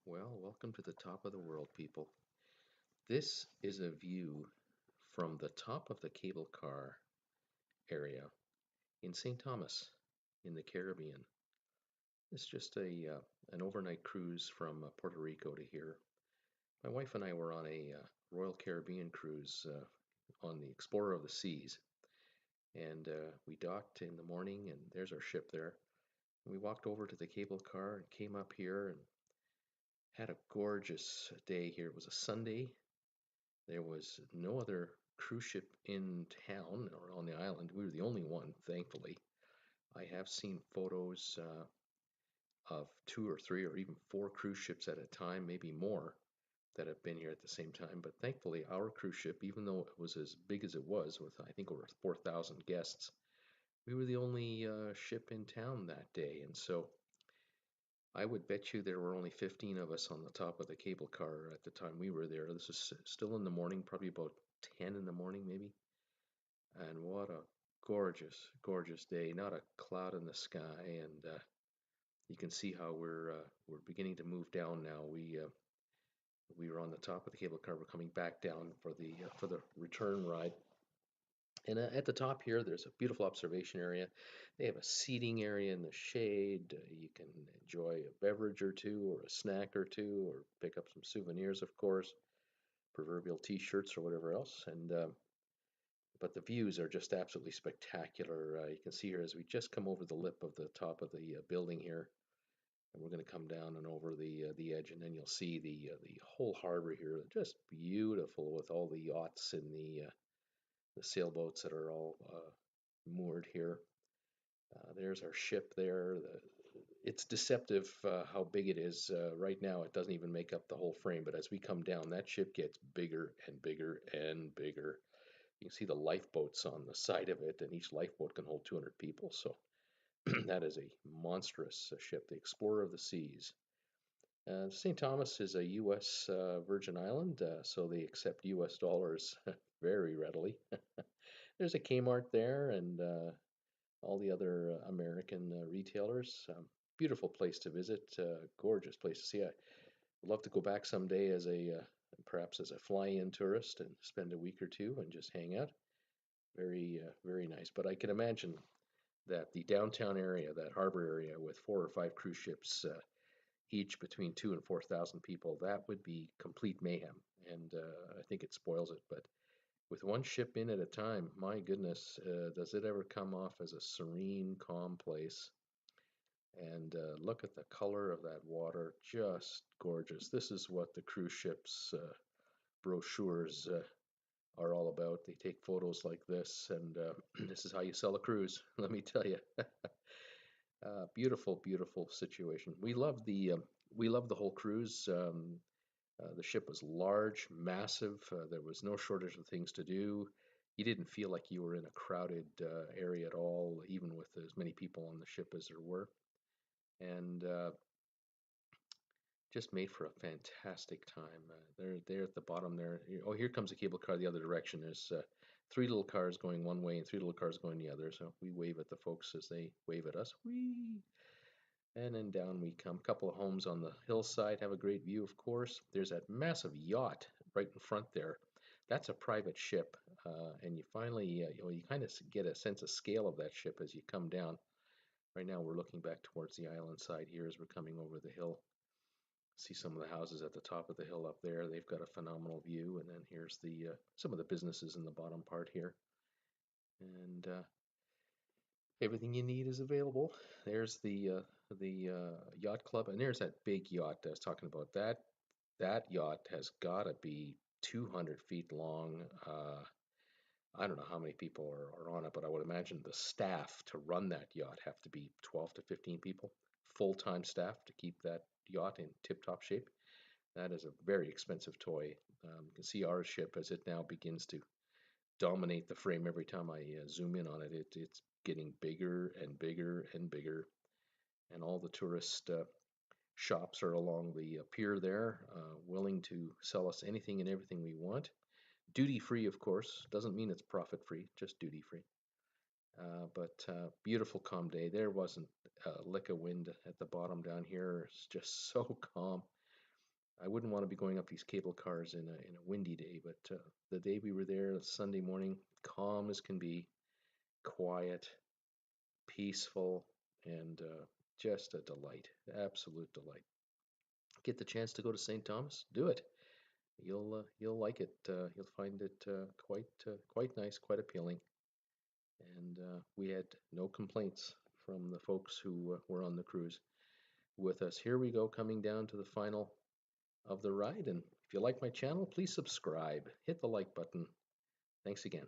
Well, welcome to the top of the world, people. This is a view from the top of the cable car area in St. Thomas in the Caribbean. It's just an overnight cruise from Puerto Rico to here. My wife and I were on a Royal Caribbean cruise on the Explorer of the Seas, and we docked in the morning, and there's our ship there. And we walked over to the cable car and came up here and had a gorgeous day here. It was a Sunday. There was no other cruise ship in town or on the island. We were the only one, thankfully. I have seen photos of two or three or even four cruise ships at a time, maybe more, that have been here at the same time. But thankfully, our cruise ship, even though it was as big as it was, with I think over 4,000 guests, we were the only ship in town that day. And so I would bet you there were only 15 of us on the top of the cable car at the time we were there. This is still in the morning, probably about 10 in the morning, maybe. And what a gorgeous, gorgeous day. Not a cloud in the sky, and you can see how we're beginning to move down now. We were on the top of the cable car. We're coming back down for the return ride. And at the top here, there's a beautiful observation area. They have a seating area in the shade. You can enjoy a beverage or two, or a snack or two, or pick up some souvenirs, of course, proverbial T-shirts or whatever else. And but the views are just absolutely spectacular. You can see here as we just come over the lip of the top of the building here, and we're going to come down and over the edge, and then you'll see the whole harbor here, just beautiful with all the yachts and the sailboats that are all moored here. There's our ship there. It's deceptive how big it is. Right now, it doesn't even make up the whole frame, but as we come down, that ship gets bigger and bigger and bigger. You can see the lifeboats on the side of it, and each lifeboat can hold 200 people. So that is a monstrous ship, the Explorer of the Seas. St. Thomas is a U.S. Virgin Island, so they accept U.S. dollars very readily. There's a Kmart there and all the other American retailers. Beautiful place to visit, gorgeous place to see. I would love to go back someday as perhaps as a fly-in tourist and spend a week or two and just hang out. Very nice. But I can imagine that the downtown area, that harbor area with four or five cruise ships, each between 2 and 4,000 people, that would be complete mayhem. And I think it spoils it. But with one ship in at a time, my goodness, does it ever come off as a serene, calm place? And look at the color of that water, just gorgeous. This is what the cruise ships brochures are all about. They take photos like this, and this is how you sell a cruise. Let me tell you, beautiful, beautiful situation. We love the whole cruise. The ship was large, massive. There was no shortage of things to do. You didn't feel like you were in a crowded area at all, even with as many people on the ship as there were. And just made for a fantastic time. They're at the bottom there. Oh, here comes a cable car the other direction. There's three little cars going one way and three little cars going the other. So we wave at the folks as they wave at us. Whee! And then down we come. Couple of homes on the hillside have a great view, of course. There's that massive yacht right in front there. That's a private ship, and you finally, you kind of get a sense of scale of that ship as you come down. Right now, we're looking back towards the island side here as we're coming over the hill. See some of the houses at the top of the hill up there. They've got a phenomenal view, and then here's the some of the businesses in the bottom part here, and everything you need is available. There's the yacht club, and there's that big yacht I was talking about. That yacht has got to be 200 feet long. I don't know how many people are on it, but I would imagine the staff to run that yacht have to be 12 to 15 people, full-time staff to keep that yacht in tip-top shape. That is a very expensive toy. You can see our ship as it now begins to dominate the frame every time I zoom in on it. It's getting bigger and bigger and bigger, and all the tourist shops are along the pier there, willing to sell us anything and everything we want. Duty free, of course, doesn't mean it's profit free, just duty free. But beautiful calm day. There wasn't a lick of wind at the bottom down here. It's just so calm. I wouldn't want to be going up these cable cars in a windy day, but the day we were there, Sunday morning, calm as can be, quiet, peaceful, and just a delight, absolute delight. Get the chance to go to St. Thomas, do it. You'll like it. You'll find it quite nice, quite appealing, and we had no complaints from the folks who were on the cruise with us. Here we go, coming down to the final of the ride, and if you like my channel, please subscribe, hit the like button. Thanks again.